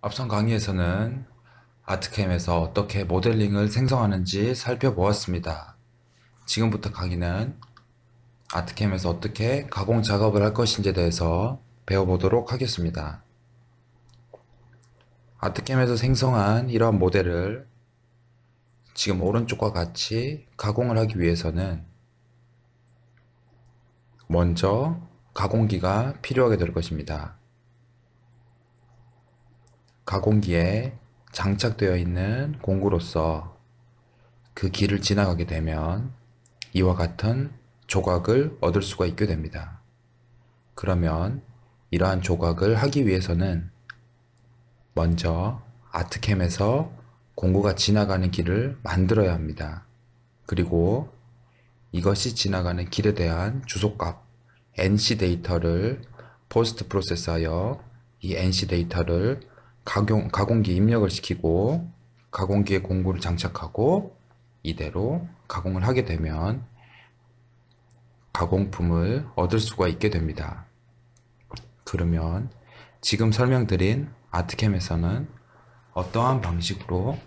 앞선 강의에서는 아트캠에서 어떻게 모델링을 생성하는지 살펴보았습니다. 지금부터 강의는 아트캠에서 어떻게 가공 작업을 할 것인지에 대해서 배워보도록 하겠습니다. 아트캠에서 생성한 이러한 모델을 지금 오른쪽과 같이 가공을 하기 위해서는 먼저 가공기가 필요하게 될 것입니다. 가공기에 장착되어 있는 공구로서 그 길을 지나가게 되면 이와 같은 조각을 얻을 수가 있게 됩니다. 그러면 이러한 조각을 하기 위해서는 먼저 아트캠에서 공구가 지나가는 길을 만들어야 합니다. 그리고 이것이 지나가는 길에 대한 주소값 NC 데이터를 포스트 프로세스하여 이 NC 데이터를 가공기에 입력을 시키고 가공기에 공구를 장착하고 이대로 가공을 하게 되면 가공품을 얻을 수가 있게 됩니다. 그러면 지금 설명드린 아트캠에서는 어떠한 방식으로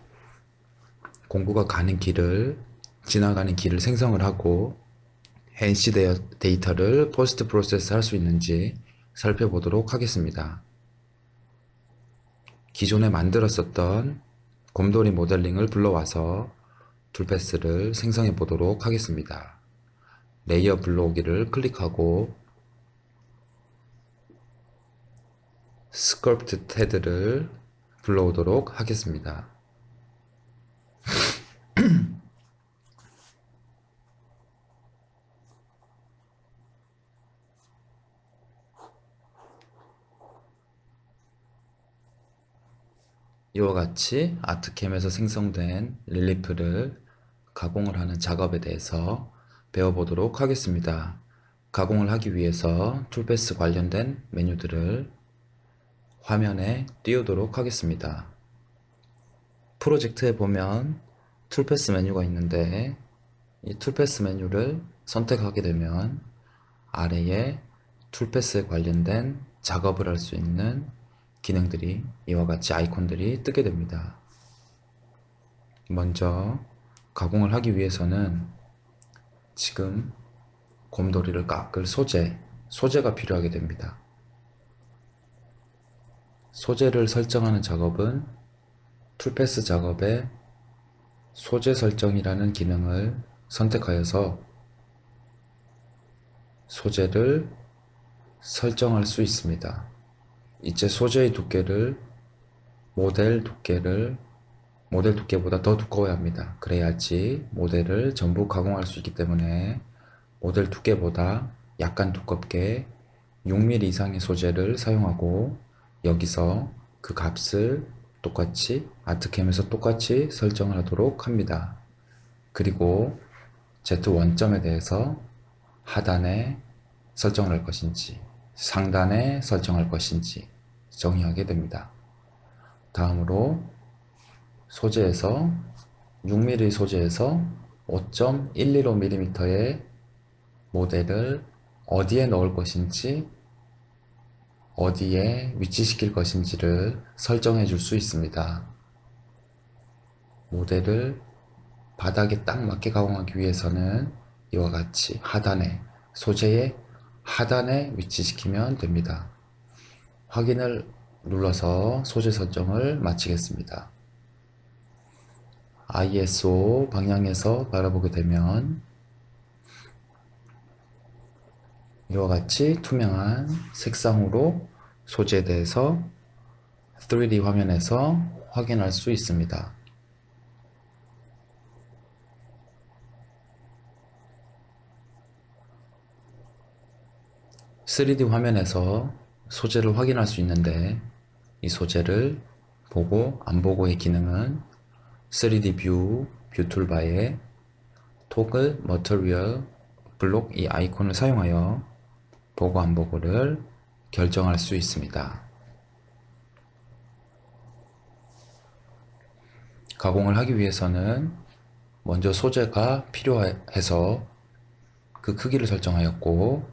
공구가 가는 길을 지나가는 길을 생성을 하고 NC 데이터를 포스트 프로세스 할 수 있는지 살펴보도록 하겠습니다. 기존에 만들었었던 곰돌이 모델링을 불러와서 툴패스를 생성해 보도록 하겠습니다. 레이어 불러오기를 클릭하고 스컬프트 테드를 불러오도록 하겠습니다. 이와 같이 아트캠에서 생성된 릴리프를 가공을 하는 작업에 대해서 배워보도록 하겠습니다. 가공을 하기 위해서 툴패스 관련된 메뉴들을 화면에 띄우도록 하겠습니다. 프로젝트에 보면 툴패스 메뉴가 있는데 이 툴패스 메뉴를 선택하게 되면 아래에 툴패스에 관련된 작업을 할 수 있는 기능들이 이와 같이 아이콘들이 뜨게 됩니다. 먼저 가공을 하기 위해서는 지금 곰돌이를 깎을 소재가 필요하게 됩니다. 소재를 설정하는 작업은 툴패스 작업에 소재 설정이라는 기능을 선택하여서 소재를 설정할 수 있습니다. 이제 소재의 두께를 모델 두께보다 더 두꺼워야 합니다. 그래야지 모델을 전부 가공할 수 있기 때문에 모델 두께보다 약간 두껍게 6mm 이상의 소재를 사용하고 여기서 그 값을 똑같이 아트캠에서 똑같이 설정을 하도록 합니다. 그리고 Z 원점에 대해서 하단에 설정을 할 것인지 상단에 설정할 것인지 정의하게 됩니다. 다음으로 소재에서 6mm 소재에서 5.115mm의 모델을 어디에 넣을 것인지 어디에 위치시킬 것인지를 설정해 줄 수 있습니다. 모델을 바닥에 딱 맞게 가공하기 위해서는 이와 같이 하단에 소재의 하단에 위치시키면 됩니다. 확인을 눌러서 소재 설정을 마치겠습니다. ISO 방향에서 바라보게 되면 이와 같이 투명한 색상으로 소재에 대해서 3D 화면에서 확인할 수 있습니다. 3D 화면에서 소재를 확인할 수 있는데 이 소재를 보고 안 보고의 기능은 3D 뷰 툴바에 토글 머터리얼 블록 이 아이콘을 사용하여 보고 안 보고를 결정할 수 있습니다. 가공을 하기 위해서는 먼저 소재가 필요해서 그 크기를 설정하였고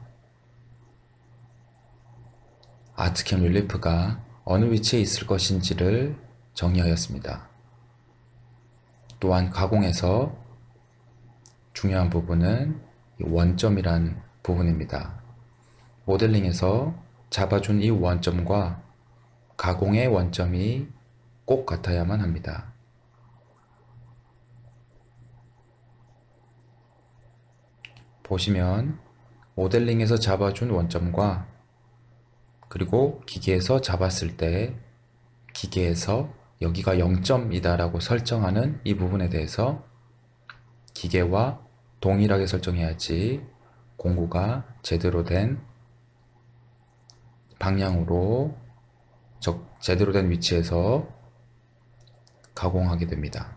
아트캠 릴리프가 어느 위치에 있을 것인지를 정의하였습니다. 또한 가공에서 중요한 부분은 원점이란 부분입니다. 모델링에서 잡아준 이 원점과 가공의 원점이 꼭 같아야만 합니다. 보시면 모델링에서 잡아준 원점과 그리고 기계에서 잡았을 때 기계에서 여기가 0점이다 라고 설정하는 이 부분에 대해서 기계와 동일하게 설정해야지 공구가 제대로 된 방향으로 제대로 된 위치에서 가공하게 됩니다.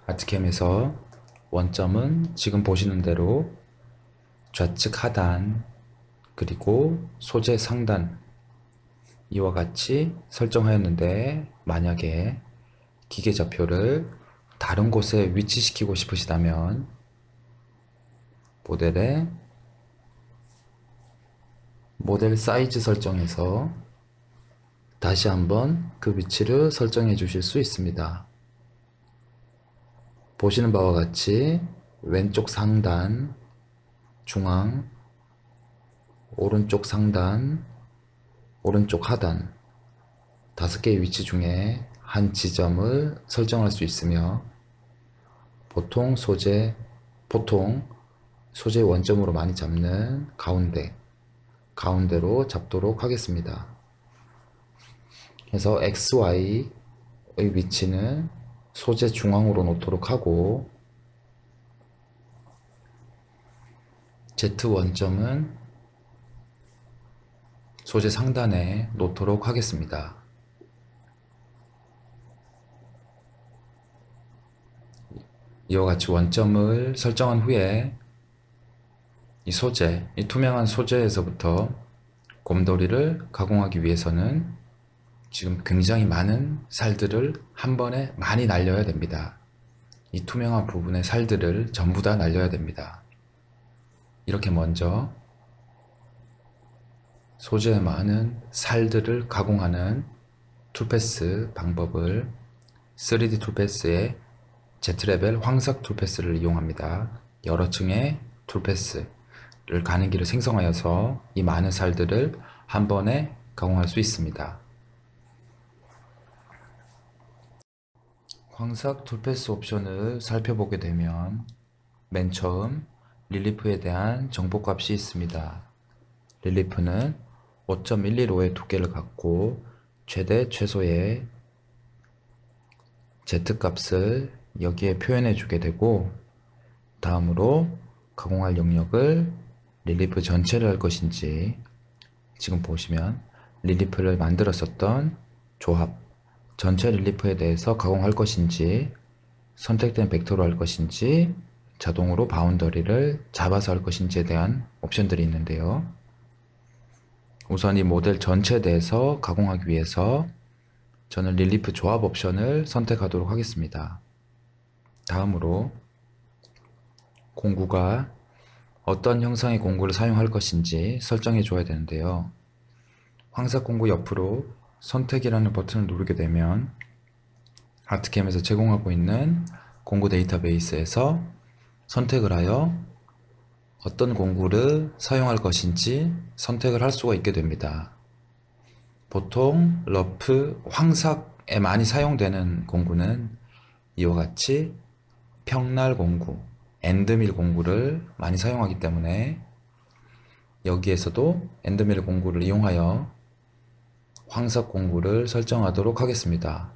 아트캠에서 원점은 지금 보시는 대로 좌측 하단 그리고 소재 상단 이와 같이 설정하였는데, 만약에 기계 좌표를 다른 곳에 위치시키고 싶으시다면 모델 사이즈 설정에서 다시 한번 그 위치를 설정해 주실 수 있습니다. 보시는 바와 같이 왼쪽 상단, 중앙, 오른쪽 상단, 오른쪽 하단 5개의 위치 중에 한 지점을 설정할 수 있으며 보통 소재 원점으로 많이 잡는 가운데로 잡도록 하겠습니다. 그래서 XY의 위치는 소재 중앙으로 놓도록 하고 Z 원점은 소재 상단에 놓도록 하겠습니다. 이와 같이 원점을 설정한 후에 이 투명한 소재에서부터 곰돌이를 가공하기 위해서는 지금 굉장히 많은 살들을 한 번에 많이 날려야 됩니다. 이 투명한 부분의 살들을 전부 다 날려야 됩니다. 이렇게 먼저 소재에 많은 살들을 가공하는 툴패스 방법을 3D 툴패스의 Z레벨 황석 툴패스를 이용합니다. 여러 층의 툴패스를 가는 길을 생성하여서 이 많은 살들을 한 번에 가공할 수 있습니다. 황석 툴패스 옵션을 살펴보게 되면 맨 처음 릴리프에 대한 정보값이 있습니다. 릴리프는 5.115의 두께를 갖고 최대 최소의 Z값을 여기에 표현해 주게 되고, 다음으로 가공할 영역을 릴리프 전체를 할 것인지, 지금 보시면 릴리프를 만들었었던 조합 전체 릴리프에 대해서 가공할 것인지, 선택된 벡터로 할 것인지, 자동으로 바운더리를 잡아서 할 것인지에 대한 옵션들이 있는데요. 우선 이 모델 전체에 대해서 가공하기 위해서 저는 릴리프 조합 옵션을 선택하도록 하겠습니다. 다음으로 공구가 어떤 형상의 공구를 사용할 것인지 설정해 줘야 되는데요. 황석 공구 옆으로 선택이라는 버튼을 누르게 되면 아트캠에서 제공하고 있는 공구 데이터베이스에서 선택을 하여 어떤 공구를 사용할 것인지 선택을 할 수가 있게 됩니다. 보통 러프, 황석에 많이 사용되는 공구는 이와 같이 평날 공구, 엔드밀 공구를 많이 사용하기 때문에 여기에서도 엔드밀 공구를 이용하여 황석 공구를 설정하도록 하겠습니다.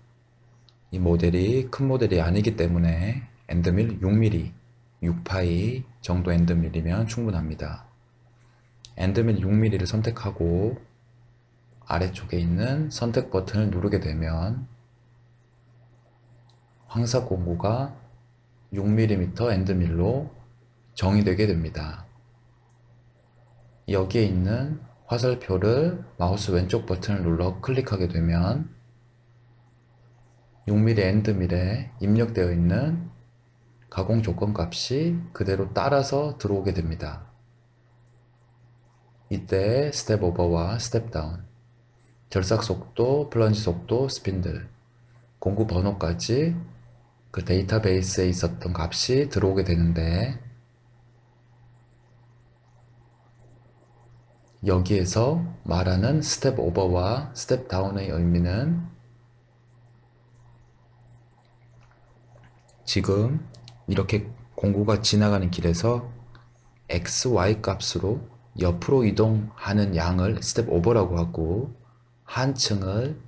이 모델이 큰 모델이 아니기 때문에 엔드밀 6mm, 6파이 정도 엔드밀이면 충분합니다. 엔드밀 6mm를 선택하고 아래쪽에 있는 선택 버튼을 누르게 되면 황석 공구가 6mm 엔드밀로 정의되게 됩니다. 여기에 있는 화살표를 마우스 왼쪽 버튼을 눌러 클릭하게 되면 6mm 엔드밀에 입력되어 있는 가공 조건 값이 그대로 따라서 들어오게 됩니다. 이때 스텝 오버와 스텝 다운, 절삭 속도, 플런지 속도, 스핀들, 공구 번호까지 그 데이터베이스에 있었던 값이 들어오게 되는데, 여기에서 말하는 스텝 오버와 스텝 다운의 의미는 지금 이렇게 공구가 지나가는 길에서 x, y 값으로 옆으로 이동하는 양을 스텝 오버라고 하고, 한 층을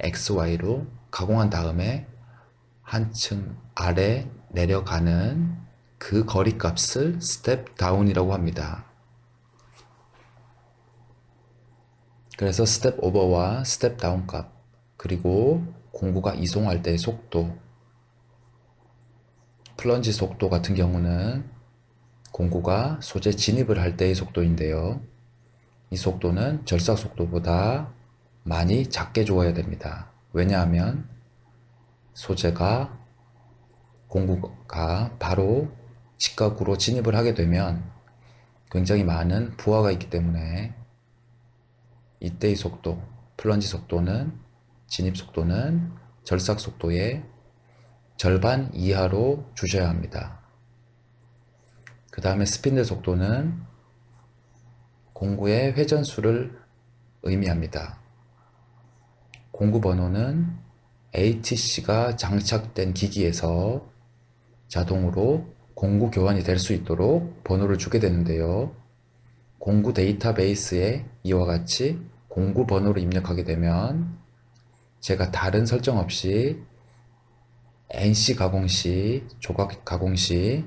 x, y로 가공한 다음에 한 층 아래 내려가는 그 거리 값을 스텝 다운이라고 합니다. 그래서 스텝 오버와 스텝 다운 값, 그리고 공구가 이송할 때의 속도, 플런지 속도 같은 경우는 공구가 소재 진입을 할 때의 속도인데요. 이 속도는 절삭 속도보다 많이 작게 줘야 됩니다. 왜냐하면 소재가 공구가 바로 직각으로 진입을 하게 되면 굉장히 많은 부하가 있기 때문에 이때의 속도, 플런지 속도는, 진입 속도는 절삭 속도의 절반 이하로 주셔야 합니다. 그 다음에 스핀들 속도는 공구의 회전수를 의미합니다. 공구 번호는 ATC가 장착된 기기에서 자동으로 공구 교환이 될 수 있도록 번호를 주게 되는데요. 공구 데이터베이스에 이와 같이 공구 번호를 입력하게 되면 제가 다른 설정 없이 NC 가공 시, 조각 가공 시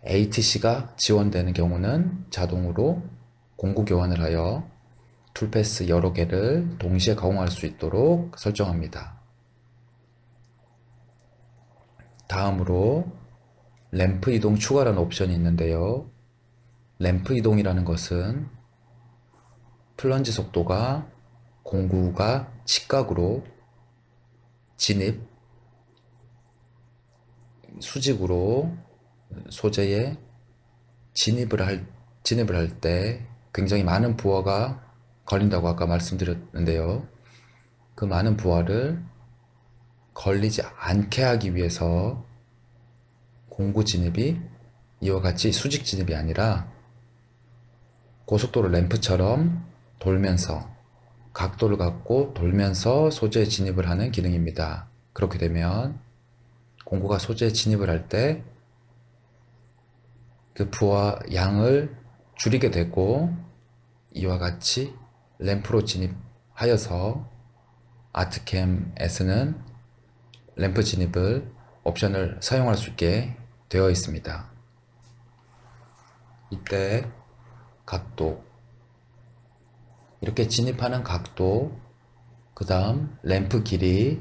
ATC가 지원되는 경우는 자동으로 공구 교환을 하여 툴패스 여러 개를 동시에 가공할 수 있도록 설정합니다. 다음으로 램프 이동 추가라는 옵션이 있는데요. 램프 이동이라는 것은 플런지 속도가 공구가 직각으로 진입, 수직으로 소재에 진입을 할 때 굉장히 많은 부하가 걸린다고 아까 말씀드렸는데요. 그 많은 부하를 걸리지 않게 하기 위해서 공구 진입이 이와 같이 수직 진입이 아니라 고속도로 램프처럼 돌면서 각도를 갖고 돌면서 소재에 진입을 하는 기능입니다. 그렇게 되면 공구가 소재에 진입을 할 때 그 부하 양을 줄이게 되고 이와 같이 램프로 진입하여서 아트캠에서는 램프 진입을 옵션을 사용할 수 있게 되어 있습니다. 이때 각도, 이렇게 진입하는 각도, 그 다음 램프 길이,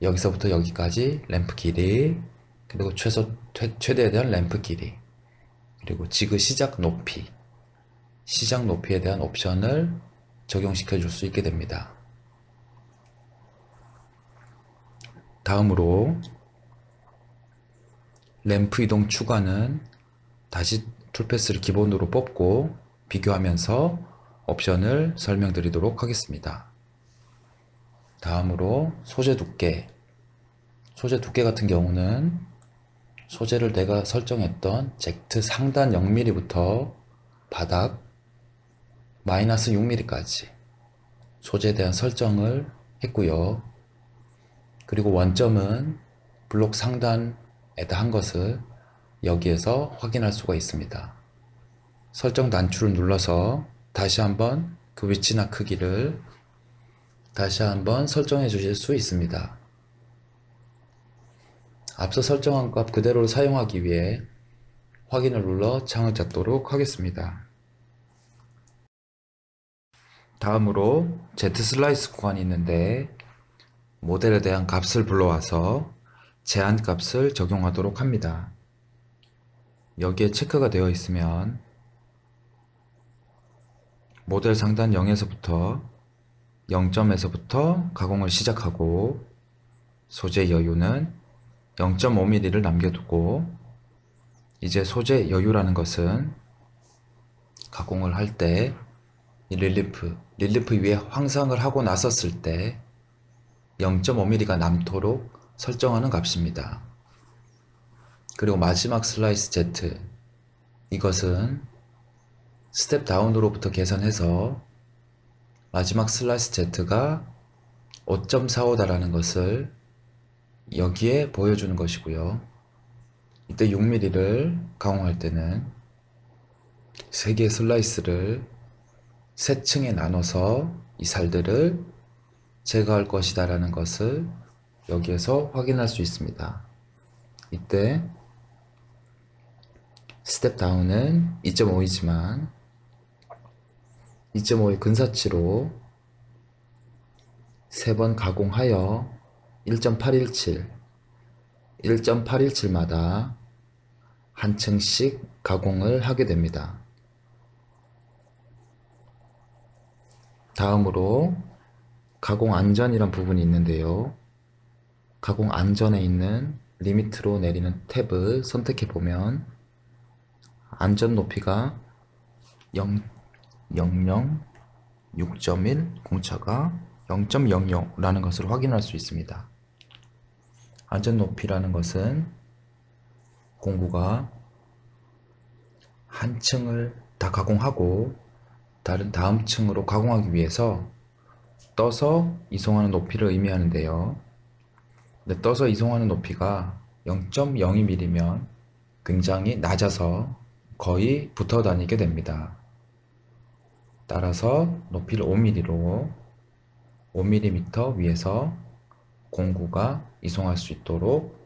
여기서부터 여기까지 램프 길이, 그리고 최대에 대한 램프 길이, 그리고 지그 시작 높이, 시작 높이에 대한 옵션을 적용시켜 줄 수 있게 됩니다. 다음으로 램프 이동 추가는 다시 툴패스를 기본으로 뽑고 비교하면서 옵션을 설명드리도록 하겠습니다. 다음으로 소재 두께. 소재 두께 같은 경우는 소재를 내가 설정했던 젝트 상단 0mm부터 바닥 마이너스 6mm까지 소재에 대한 설정을 했고요. 그리고 원점은 블록 상단에다 한 것을 여기에서 확인할 수가 있습니다. 설정 단추를 눌러서 다시 한번 그 위치나 크기를 다시 한번 설정해 주실 수 있습니다. 앞서 설정한 값 그대로 사용하기 위해 확인을 눌러 창을 닫도록 하겠습니다. 다음으로 Z 슬라이스 구간이 있는데 모델에 대한 값을 불러와서 제한 값을 적용하도록 합니다. 여기에 체크가 되어 있으면 모델 상단 0에서부터 0점에서부터 가공을 시작하고 소재 여유는 0.5mm를 남겨두고, 이제 소재 여유라는 것은 가공을 할 때 이 릴리프 위에 황상을 하고 나섰을 때 0.5mm가 남도록 설정하는 값입니다. 그리고 마지막 슬라이스 Z, 이것은 스텝 다운으로부터 계산해서 마지막 슬라이스 Z가 5.45다라는 것을 여기에 보여주는 것이고요. 이때 6mm를 가공할 때는 3개의 슬라이스를 세 층에 나눠서 이 살들을 제거할 것이다 라는 것을 여기에서 확인할 수 있습니다. 이때 스텝 다운은 2.5이지만 2.5의 근사치로 3번 가공하여 1.817마다 한 층씩 가공을 하게 됩니다. 다음으로 가공 안전이란 부분이 있는데요. 가공 안전에 있는 리미트로 내리는 탭을 선택해 보면 안전 높이가 0, 00, 6.1, 공차가 0.00라는 것을 확인할 수 있습니다. 안전 높이라는 것은 공구가 한 층을 다 가공하고 다음 층으로 가공하기 위해서 떠서 이송하는 높이를 의미하는데요. 근데 떠서 이송하는 높이가 0.02mm면 굉장히 낮아서 거의 붙어 다니게 됩니다. 따라서 높이를 5mm로 5mm 위에서 공구가 이송할 수 있도록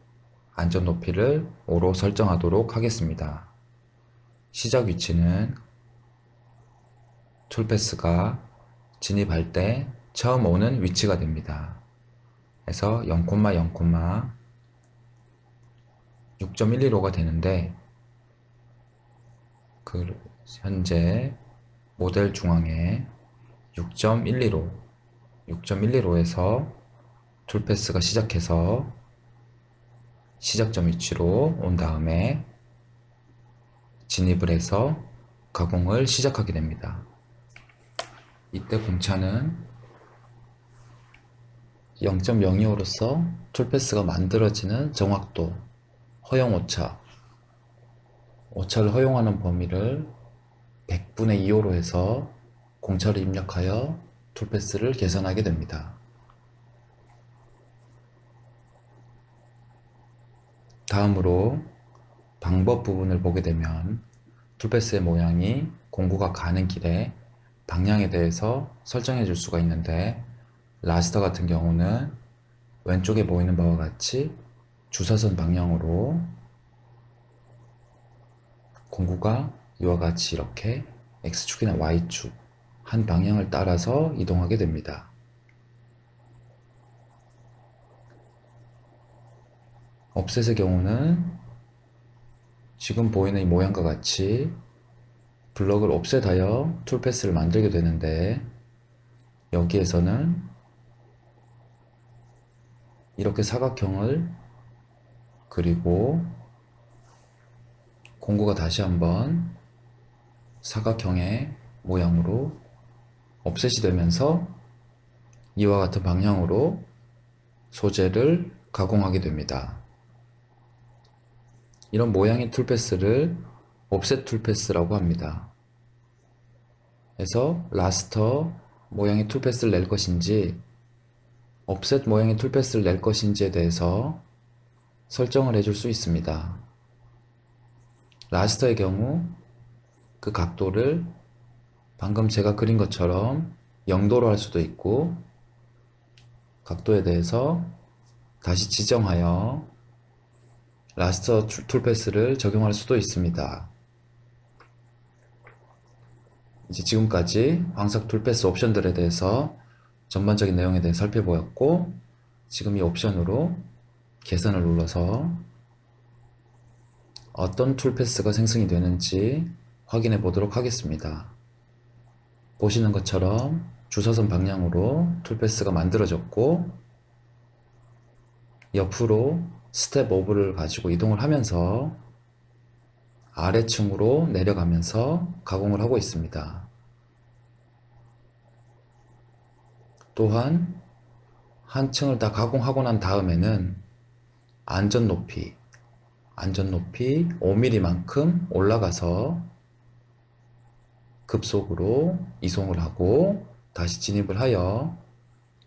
안전 높이를 5로 설정하도록 하겠습니다. 시작 위치는 툴패스가 진입할 때 처음 오는 위치가 됩니다. 그래서 0,6.115가 되는데 현재 모델 중앙에 6.115에서 툴패스가 시작해서 시작점 위치로 온 다음에 진입을 해서 가공을 시작하게 됩니다. 이때 공차는 0.025로서 툴패스가 만들어지는 정확도, 허용 오차를 허용하는 범위를 100분의 2호로 해서 공차를 입력하여 툴패스를 계산하게 됩니다. 다음으로 방법 부분을 보게 되면 툴패스의 모양이 공구가 가는 길에 방향에 대해서 설정해 줄 수가 있는데, 라스터 같은 경우는 왼쪽에 보이는 바와 같이 주사선 방향으로 공구가 이와 같이 이렇게 X축이나 Y축 한 방향을 따라서 이동하게 됩니다. 옵셋의 경우는 지금 보이는 이 모양과 같이 블럭을 옵셋하여 툴패스를 만들게 되는데, 여기에서는 이렇게 사각형을 그리고 공구가 다시 한번 사각형의 모양으로 옵셋이 되면서 이와 같은 방향으로 소재를 가공하게 됩니다. 이런 모양의 툴패스를 옵셋 툴패스라고 합니다. 그래서 라스터 모양의 툴패스를 낼 것인지 옵셋 모양의 툴패스를 낼 것인지에 대해서 설정을 해줄 수 있습니다. 라스터의 경우 그 각도를 방금 제가 그린 것처럼 0도로 할 수도 있고, 각도에 대해서 다시 지정하여 라스터 툴패스를 적용할 수도 있습니다. 이제 지금까지 광석 툴패스 옵션들에 대해서 전반적인 내용에 대해 살펴보았고, 지금 이 옵션으로 개선을 눌러서 어떤 툴패스가 생성이 되는지 확인해 보도록 하겠습니다. 보시는 것처럼 주사선 방향으로 툴패스가 만들어졌고, 옆으로 스텝 오브를 가지고 이동을 하면서 아래층으로 내려가면서 가공을 하고 있습니다. 또한 한 층을 다 가공하고 난 다음에는 안전 높이 5mm만큼 올라가서 급속으로 이송을 하고 다시 진입을 하여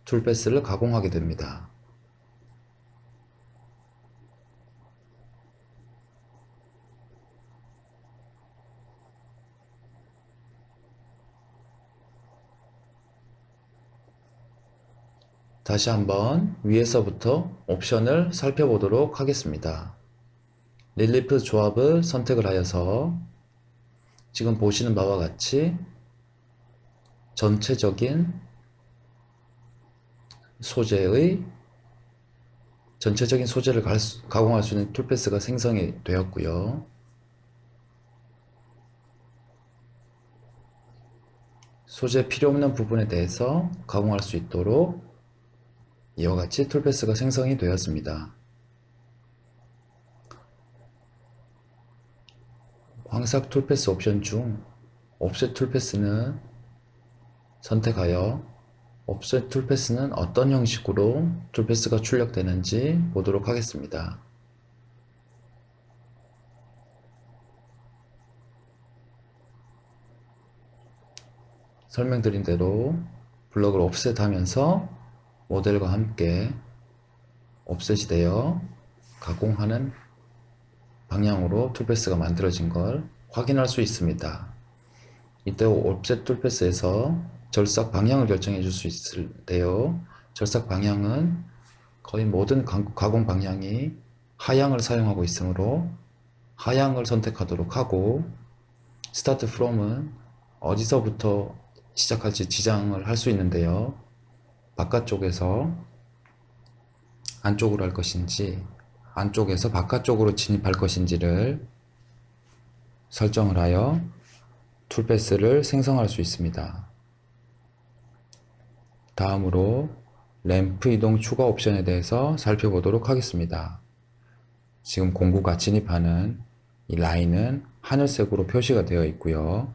툴패스를 가공하게 됩니다. 다시 한번 위에서부터 옵션을 살펴보도록 하겠습니다. 릴리프 조합을 선택을 하여서 지금 보시는 바와 같이 전체적인 소재를 가공할 수 있는 툴패스가 생성이 되었고요. 소재 필요 없는 부분에 대해서 가공할 수 있도록 이와 같이 툴패스가 생성이 되었습니다. 황삭 툴패스 옵션 중 옵셋 툴패스는 선택하여 옵셋 툴패스는 어떤 형식으로 툴패스가 출력되는지 보도록 하겠습니다. 설명드린 대로 블럭을 옵셋하면서 모델과 함께 옵셋이 되어 가공하는 방향으로 툴패스가 만들어진 걸 확인할 수 있습니다. 이때 옵셋 툴패스에서 절삭 방향을 결정해 줄 수 있는데요. 절삭 방향은 거의 모든 가공 방향이 하향을 사용하고 있으므로 하향을 선택하도록 하고 스타트 프롬은 어디서부터 시작할지 지정을 할 수 있는데요. 바깥쪽에서 안쪽으로 할 것인지 안쪽에서 바깥쪽으로 진입할 것인지를 설정을 하여 툴패스를 생성할 수 있습니다. 다음으로 램프 이동 추가 옵션에 대해서 살펴보도록 하겠습니다. 지금 공구가 진입하는 이 라인은 하늘색으로 표시가 되어 있고요.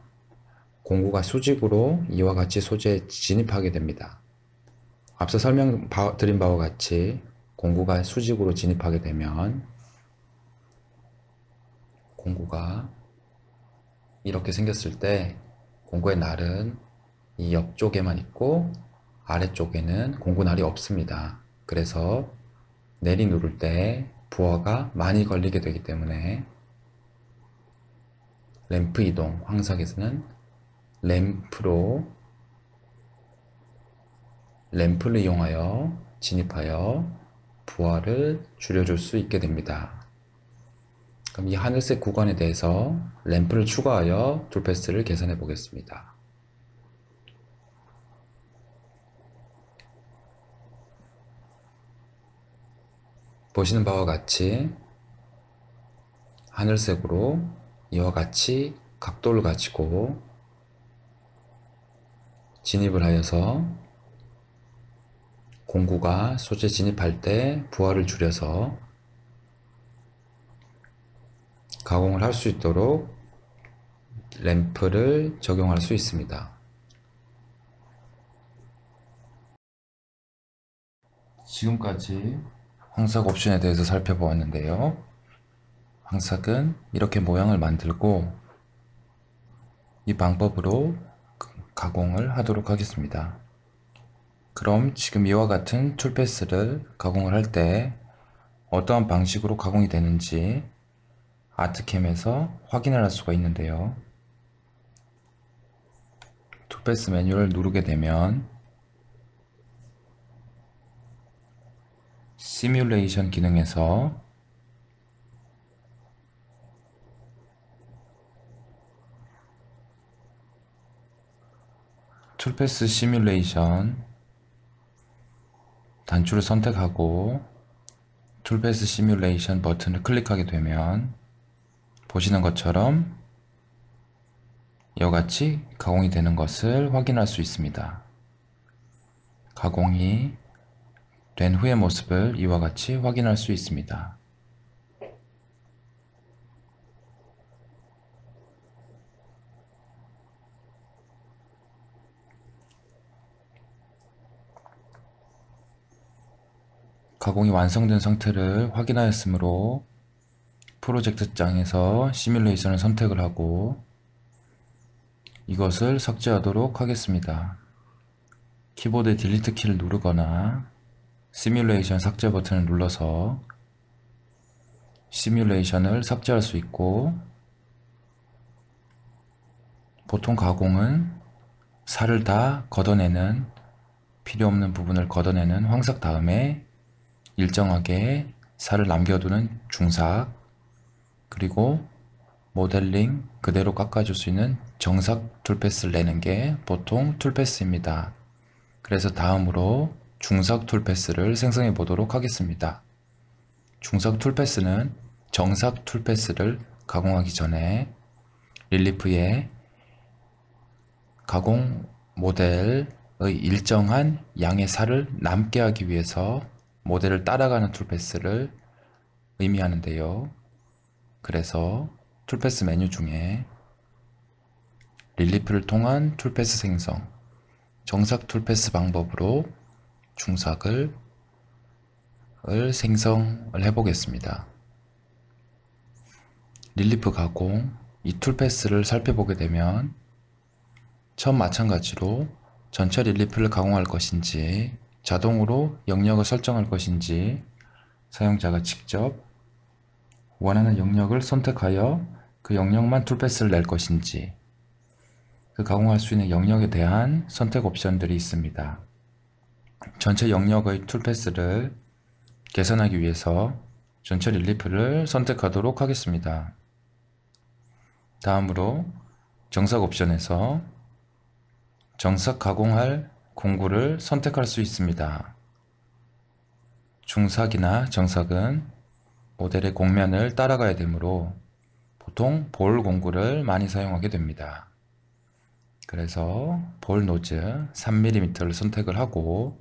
공구가 수직으로 이와 같이 소재에 진입하게 됩니다. 앞서 설명드린 바와 같이 공구가 수직으로 진입하게 되면 공구가 이렇게 생겼을 때 공구의 날은 이 옆쪽에만 있고 아래쪽에는 공구 날이 없습니다. 그래서 내리 누를 때 부하가 많이 걸리게 되기 때문에 램프 이동 황삭에서는 램프를 이용하여 진입하여 부하를 줄여줄 수 있게 됩니다. 그럼 이 하늘색 구간에 대해서 램프를 추가하여 툴패스를 계산해 보겠습니다. 보시는 바와 같이 하늘색으로 이와 같이 각도를 가지고 진입을 하여서 공구가 소재 진입할 때 부하를 줄여서 가공을 할 수 있도록 램프를 적용할 수 있습니다. 지금까지 황삭 옵션에 대해서 살펴보았는데요. 황삭은 이렇게 모양을 만들고 이 방법으로 가공을 하도록 하겠습니다. 그럼 지금 이와 같은 툴패스를 가공을 할 때 어떠한 방식으로 가공이 되는지 아트캠에서 확인을 할 수가 있는데요. 툴패스 메뉴를 누르게 되면 시뮬레이션 기능에서 툴패스 시뮬레이션 단추를 선택하고 툴패스 시뮬레이션 버튼을 클릭하게 되면 보시는 것처럼 이와 같이 가공이 되는 것을 확인할 수 있습니다. 가공이 된 후의 모습을 이와 같이 확인할 수 있습니다. 가공이 완성된 상태를 확인하였으므로 프로젝트 장에서 시뮬레이션을 선택을 하고 이것을 삭제하도록 하겠습니다. 키보드의 딜리트 키를 누르거나 시뮬레이션 삭제 버튼을 눌러서 시뮬레이션을 삭제할 수 있고, 보통 가공은 살을 다 걷어내는, 필요 없는 부분을 걷어내는 황삭 다음에 일정하게 살을 남겨두는 중삭, 그리고 모델링 그대로 깎아줄 수 있는 정삭 툴패스를 내는 게 보통 툴패스입니다. 그래서 다음으로 중삭 툴패스를 생성해 보도록 하겠습니다. 중삭 툴패스는 정삭 툴패스를 가공하기 전에 릴리프에 가공 모델의 일정한 양의 살을 남게 하기 위해서 모델을 따라가는 툴패스를 의미하는데요. 그래서 툴패스 메뉴 중에 릴리프를 통한 툴패스 생성, 정삭 툴패스 방법으로 중삭을 생성을 해보겠습니다. 릴리프 가공, 이 툴패스를 살펴보게 되면 처음 마찬가지로 전체 릴리프를 가공할 것인지 자동으로 영역을 설정할 것인지 사용자가 직접 원하는 영역을 선택하여 그 영역만 툴패스를 낼 것인지 그 가공할 수 있는 영역에 대한 선택 옵션들이 있습니다. 전체 영역의 툴패스를 계산하기 위해서 전체 릴리프를 선택하도록 하겠습니다. 다음으로 정삭 옵션에서 정삭 가공할 공구를 선택할 수 있습니다. 중삭이나 정삭은 모델의 공면을 따라가야 되므로 보통 볼 공구를 많이 사용하게 됩니다. 그래서 볼 노즈 3mm를 선택을 하고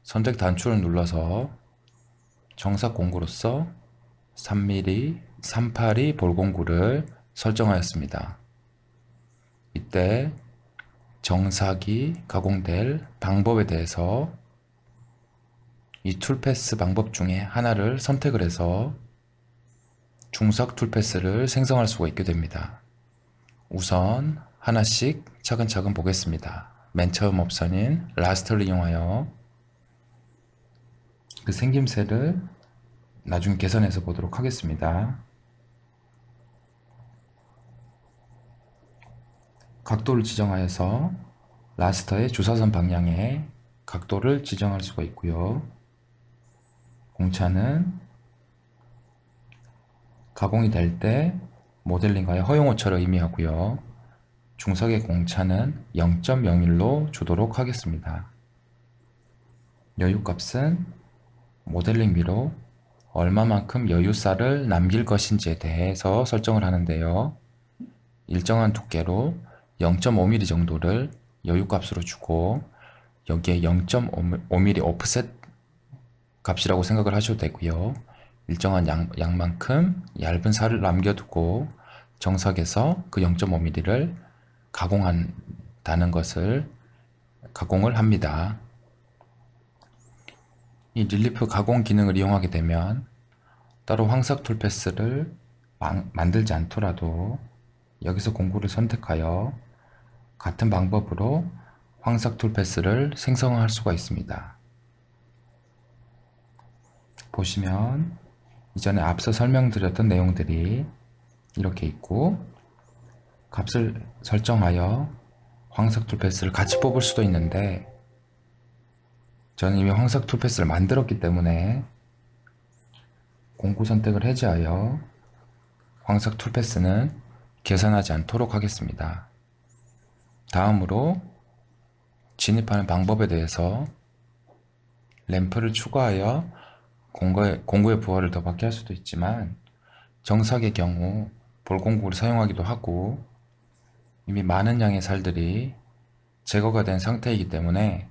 선택 단추를 눌러서 정삭 공구로서 3mm 382 볼 공구를 설정하였습니다. 이때 정삭이 가공될 방법에 대해서 이 툴패스 방법 중에 하나를 선택을 해서 중삭 툴패스를 생성할 수가 있게 됩니다. 우선 하나씩 차근차근 보겠습니다. 맨 처음 옵션인 라스트를 이용하여 그 생김새를 나중에 개선해서 보도록 하겠습니다. 각도를 지정하여서 라스터의 주사선 방향에 각도를 지정할 수가 있고요. 공차는 가공이 될 때 모델링과의 허용오차를 의미하고요. 중삭의 공차는 0.01로 주도록 하겠습니다. 여유값은 모델링비로 얼마만큼 여유살을 남길 것인지에 대해서 설정을 하는데요. 일정한 두께로 0.5mm 정도를 여유값으로 주고 여기에 0.5mm 오프셋 값이라고 생각을 하셔도 되고요. 일정한 양만큼 얇은 살을 남겨두고 정삭에서 그 0.5mm를 가공한다는 것을 가공을 합니다. 이 릴리프 가공 기능을 이용하게 되면 따로 황삭 툴패스를 만들지 않더라도 여기서 공구를 선택하여 같은 방법으로 황삭 툴패스를 생성할 수가 있습니다. 보시면 이전에 앞서 설명드렸던 내용들이 이렇게 있고 값을 설정하여 황삭 툴패스를 같이 뽑을 수도 있는데 저는 이미 황삭 툴패스를 만들었기 때문에 공구 선택을 해제하여 황삭 툴패스는 계산하지 않도록 하겠습니다. 다음으로 진입하는 방법에 대해서 램프를 추가하여 공구의 부하를 더 받게 할 수도 있지만 정삭의 경우 볼공구를 사용하기도 하고 이미 많은 양의 살들이 제거가 된 상태이기 때문에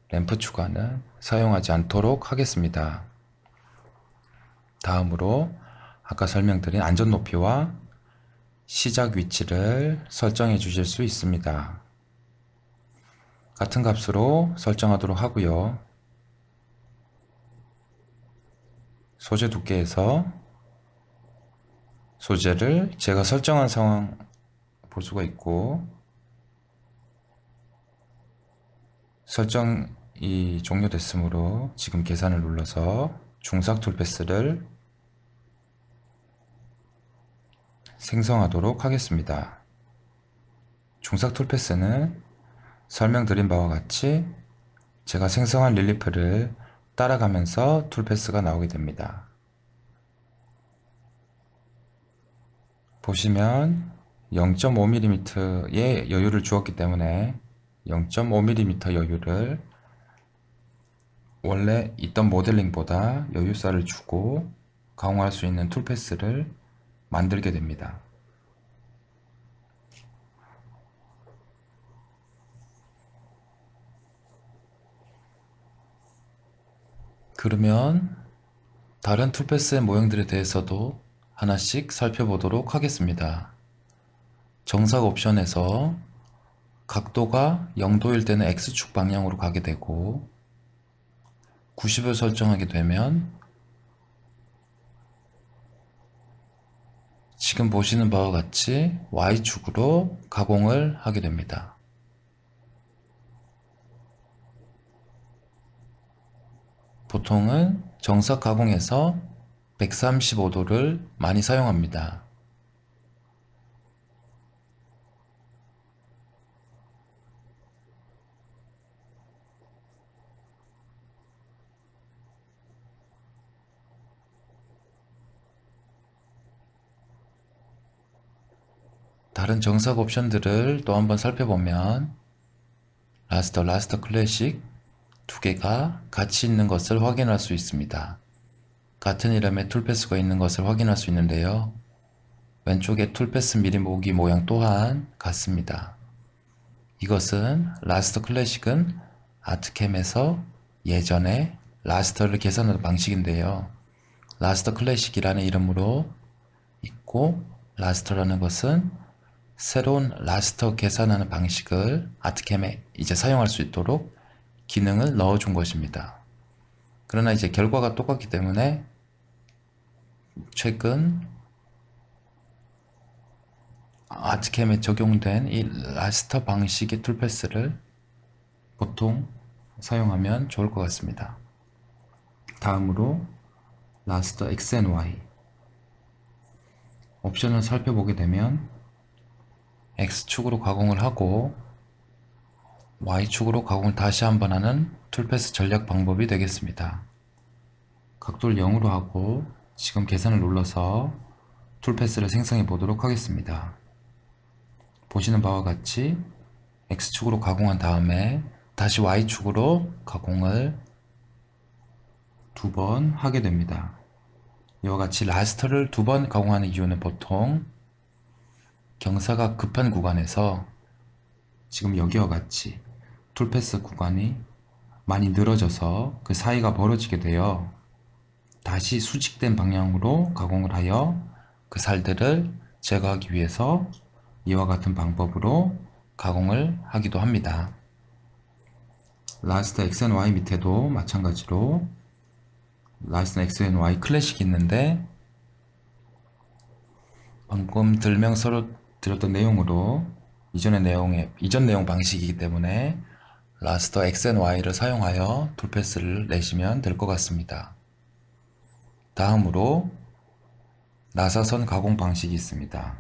램프 추가는 사용하지 않도록 하겠습니다. 다음으로 아까 설명드린 안전 높이와 시작 위치를 설정해 주실 수 있습니다. 같은 값으로 설정하도록 하고요. 소재 두께에서 소재를 제가 설정한 상황 볼 수가 있고, 설정이 종료됐으므로 지금 계산을 눌러서 중삭 툴패스를 생성하도록 하겠습니다. 중삭 툴패스는 설명드린 바와 같이 제가 생성한 릴리프를 따라가면서 툴패스가 나오게 됩니다. 보시면 0.5mm의 여유를 주었기 때문에 0.5mm 여유를 원래 있던 모델링보다 여유살을 주고 가공할 수 있는 툴패스를 만들게 됩니다. 그러면 다른 툴패스의 모형들에 대해서도 하나씩 살펴보도록 하겠습니다. 정삭 옵션에서 각도가 0도일 때는 X축 방향으로 가게 되고 90을 설정하게 되면 지금 보시는 바와 같이 Y축으로 가공을 하게 됩니다. 보통은 정삭 가공에서 135도를 많이 사용합니다. 다른 정삭 옵션들을 또 한번 살펴보면 라스터 클래식 두 개가 같이 있는 것을 확인할 수 있습니다. 같은 이름의 툴패스가 있는 것을 확인할 수 있는데요. 왼쪽에 툴패스 미리 모으기 모양 또한 같습니다. 이것은 라스터 클래식은 아트캠에서 예전에 라스터를 계산하는 방식인데요. 라스터 클래식이라는 이름으로 있고 라스터라는 것은 새로운 라스터 계산하는 방식을 아트캠에 이제 사용할 수 있도록 기능을 넣어준 것입니다. 그러나 이제 결과가 똑같기 때문에 최근 아트캠에 적용된 이 라스터 방식의 툴패스를 보통 사용하면 좋을 것 같습니다. 다음으로 라스터 X&Y 옵션을 살펴보게 되면 X축으로 가공을 하고 Y축으로 가공을 다시 한번 하는 툴패스 전략 방법이 되겠습니다. 각도를 0으로 하고 지금 계산을 눌러서 툴패스를 생성해 보도록 하겠습니다. 보시는 바와 같이 X축으로 가공한 다음에 다시 Y축으로 가공을 두 번 하게 됩니다. 이와 같이 라스터를 두 번 가공하는 이유는 보통 경사가 급한 구간에서 지금 여기와 같이 툴패스 구간이 많이 늘어져서 그 사이가 벌어지게 되어 다시 수직된 방향으로 가공을 하여 그 살들을 제거하기 위해서 이와 같은 방법으로 가공을 하기도 합니다. 라스터 X&Y 밑에도 마찬가지로 라스터 X&Y 클래식이 있는데 방금 설명서로 드렸던 내용으로 이전 내용 방식이기 때문에 라스터 X&Y를 사용하여 툴패스를 내시면 될 것 같습니다. 다음으로 나사선 가공 방식이 있습니다.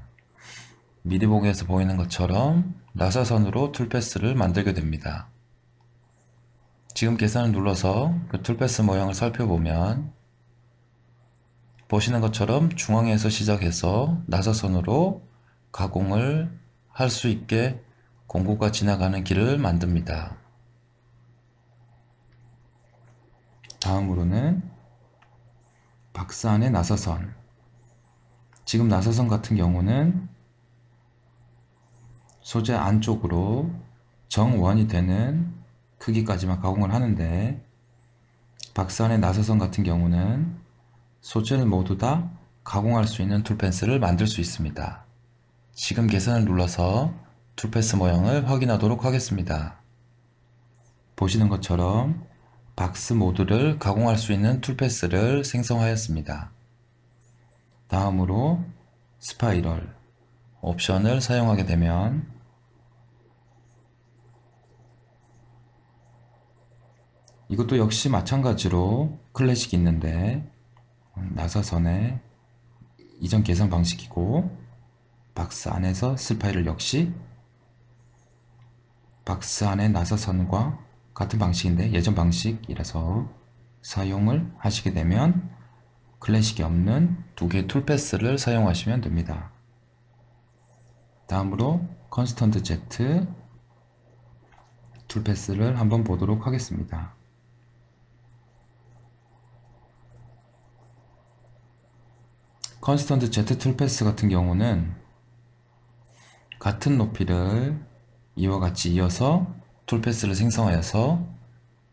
미리 보기에서 보이는 것처럼 나사선으로 툴패스를 만들게 됩니다. 지금 계산을 눌러서 그 툴패스 모양을 살펴보면 보시는 것처럼 중앙에서 시작해서 나사선으로 가공을 할 수 있게 공구가 지나가는 길을 만듭니다. 다음으로는 박스 안의 나사선. 지금 나사선 같은 경우는 소재 안쪽으로 정원이 되는 크기까지만 가공을 하는데 박스 안의 나사선 같은 경우는 소재를 모두 다 가공할 수 있는 툴패스를 만들 수 있습니다. 지금 계산을 눌러서 툴패스 모형을 확인하도록 하겠습니다. 보시는 것처럼 박스 모드를 가공할 수 있는 툴패스를 생성하였습니다. 다음으로 스파이럴 옵션을 사용하게 되면 이것도 역시 마찬가지로 클래식이 있는데 나사선의 이전 계산 방식이고, 박스 안에서 스파이럴 역시 박스 안의 나사선과 같은 방식인데 예전 방식이라서 사용을 하시게 되면 클래식이 없는 두 개의 툴패스를 사용하시면 됩니다. 다음으로 컨스턴트 Z 툴패스를 한번 보도록 하겠습니다. 컨스턴트 Z 툴패스 같은 경우는 같은 높이를 이와 같이 이어서 툴패스를 생성하여서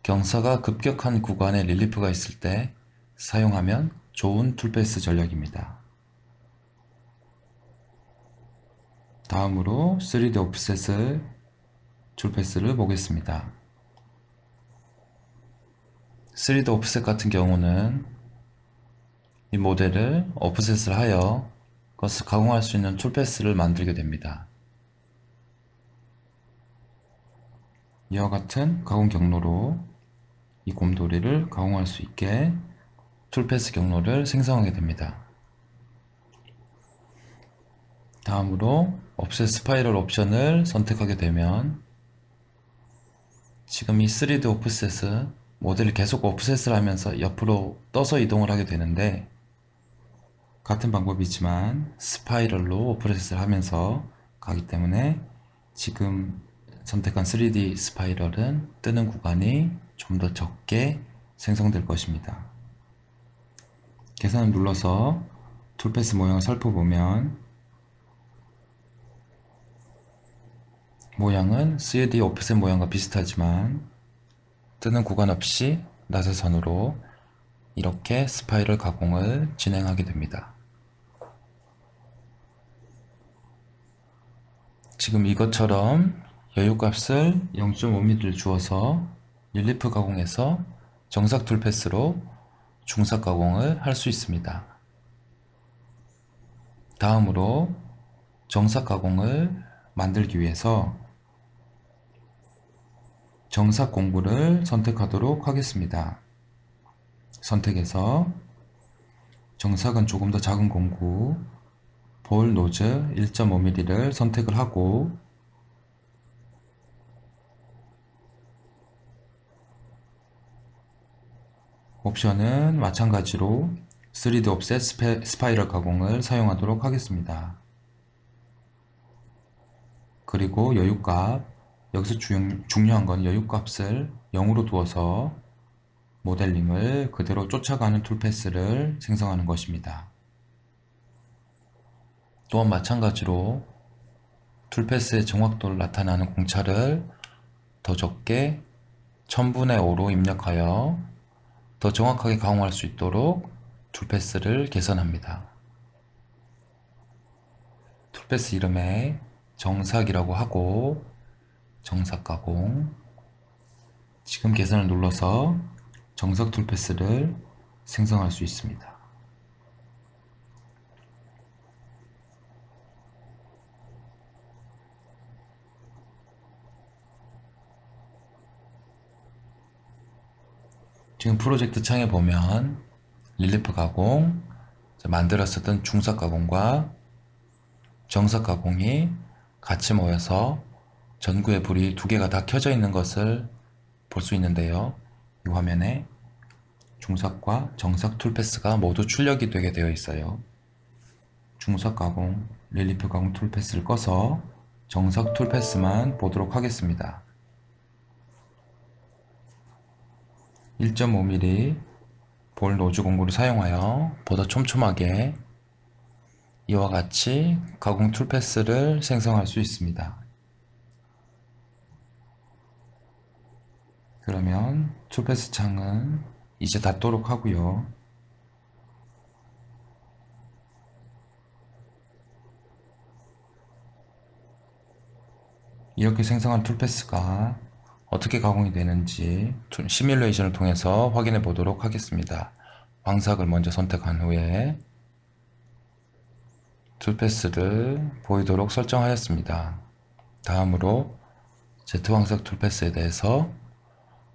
경사가 급격한 구간에 릴리프가 있을 때 사용하면 좋은 툴패스 전략입니다. 다음으로 3D 오프셋 툴패스를 보겠습니다. 3D 오프셋 같은 경우는 이 모델을 오프셋을 하여 그것을 가공할 수 있는 툴패스를 만들게 됩니다. 이와 같은 가공 경로로 이 곰돌이를 가공할 수 있게 툴패스 경로를 생성하게 됩니다. 다음으로 오프셋 스파이럴 옵션을 선택하게 되면 지금 이 3D 오프셋은 모델을 계속 오프셋을 하면서 옆으로 떠서 이동을 하게 되는데, 같은 방법이지만 스파이럴로 오프셋을 하면서 가기 때문에 지금 선택한 3D 스파이럴은 뜨는 구간이 좀 더 적게 생성될 것입니다. 계산을 눌러서 툴패스 모양을 살펴보면 모양은 3D 오프셋 모양과 비슷하지만 뜨는 구간 없이 나사선으로 이렇게 스파이럴 가공을 진행하게 됩니다. 지금 이것처럼 여유값을 0.5mm를 주어서 릴리프 가공해서 정삭 툴패스로 중삭 가공을 할 수 있습니다. 다음으로 정삭 가공을 만들기 위해서 정삭 공구를 선택하도록 하겠습니다. 선택해서 정삭은 조금 더 작은 공구 볼 노즈 1.5mm를 선택을 하고 옵션은 마찬가지로 3D 옵셋 스파이럴 가공을 사용하도록 하겠습니다. 그리고 여유값, 여기서 중요한 건 여유값을 0으로 두어서 모델링을 그대로 쫓아가는 툴패스를 생성하는 것입니다. 또한 마찬가지로 툴패스의 정확도를 나타내는 공차를 더 적게 1000분의 5로 입력하여 더 정확하게 가공할 수 있도록 툴패스를 개선합니다. 툴패스 이름에 정삭이라고 하고 정삭 가공, 지금 계산을 눌러서 정삭 툴패스를 생성할 수 있습니다. 지금 프로젝트 창에 보면 릴리프 가공, 만들었었던 중삭 가공과 정삭 가공이 같이 모여서 전구의 불이 두 개가 다 켜져 있는 것을 볼 수 있는데요. 이 화면에 중삭과 정삭 툴패스가 모두 출력이 되게 되어 있어요. 중삭 가공, 릴리프 가공 툴패스를 꺼서 정삭 툴패스만 보도록 하겠습니다. 1.5mm 볼 노즈 공구를 사용하여 보다 촘촘하게 이와 같이 가공 툴패스를 생성할 수 있습니다. 그러면 툴패스 창은 이제 닫도록 하고요. 이렇게 생성한 툴패스가 어떻게 가공이 되는지 시뮬레이션을 통해서 확인해 보도록 하겠습니다. 황삭을 먼저 선택한 후에 툴패스를 보이도록 설정하였습니다. 다음으로 Z황삭 툴패스에 대해서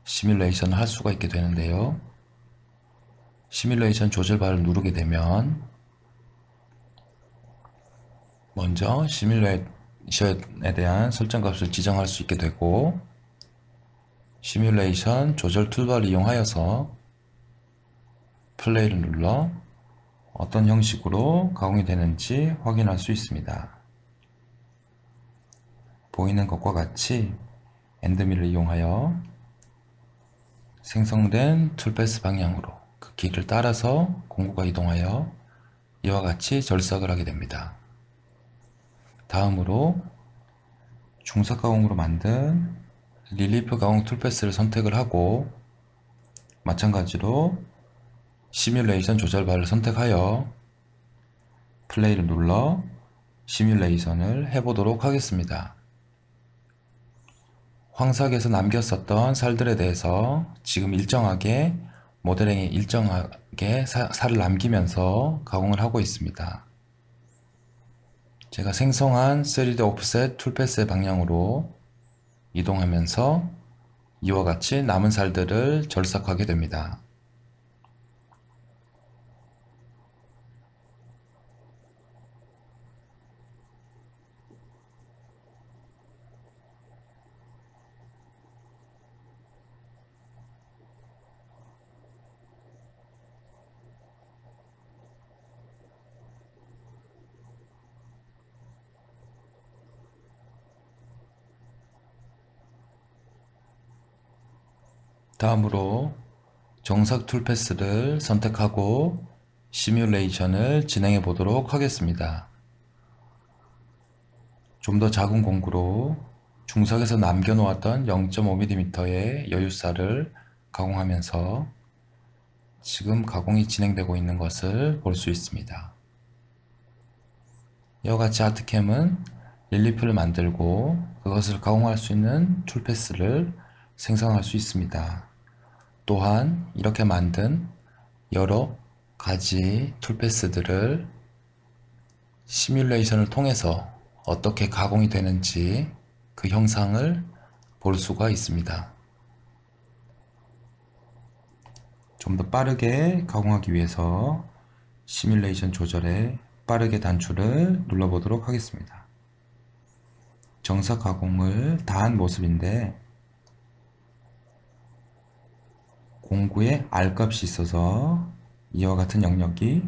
시뮬레이션을 할 수가 있게 되는데요. 시뮬레이션 조절바를 누르게 되면 먼저 시뮬레이션에 대한 설정값을 지정할 수 있게 되고, 시뮬레이션 조절 툴바를 이용하여서 플레이를 눌러 어떤 형식으로 가공이 되는지 확인할 수 있습니다. 보이는 것과 같이 엔드밀을 이용하여 생성된 툴패스 방향으로 그 길을 따라서 공구가 이동하여 이와 같이 절삭을 하게 됩니다. 다음으로 중삭 가공으로 만든 릴리프 가공 툴패스를 선택을 하고, 마찬가지로 시뮬레이션 조절바를 선택하여 플레이를 눌러 시뮬레이션을 해보도록 하겠습니다. 황삭에서 남겼었던 살들에 대해서 지금 일정하게 모델링에 일정하게 살을 남기면서 가공을 하고 있습니다. 제가 생성한 3D 오프셋 툴패스의 방향으로 이동하면서 이와 같이 남은 살들을 절삭하게 됩니다. 다음으로 정삭 툴패스를 선택하고 시뮬레이션을 진행해 보도록 하겠습니다. 좀 더 작은 공구로 중삭에서 남겨놓았던 0.5mm의 여유살을 가공하면서 지금 가공이 진행되고 있는 것을 볼 수 있습니다. 이와 같이 아트캠은 릴리프를 만들고 그것을 가공할 수 있는 툴패스를 생성할 수 있습니다. 또한 이렇게 만든 여러 가지 툴패스들을 시뮬레이션을 통해서 어떻게 가공이 되는지 그 형상을 볼 수가 있습니다. 좀 더 빠르게 가공하기 위해서 시뮬레이션 조절에 빠르게 단추를 눌러보도록 하겠습니다. 정삭 가공을 다 한 모습인데 공구에 R값이 있어서 이와 같은 영역이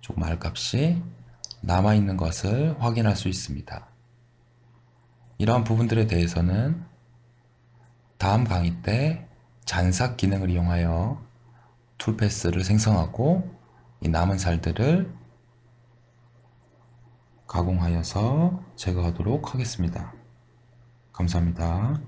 조금 R값이 남아있는 것을 확인할 수 있습니다. 이러한 부분들에 대해서는 다음 강의 때 잔삭 기능을 이용하여 툴패스를 생성하고 이 남은 살들을 가공하여서 제거하도록 하겠습니다. 감사합니다.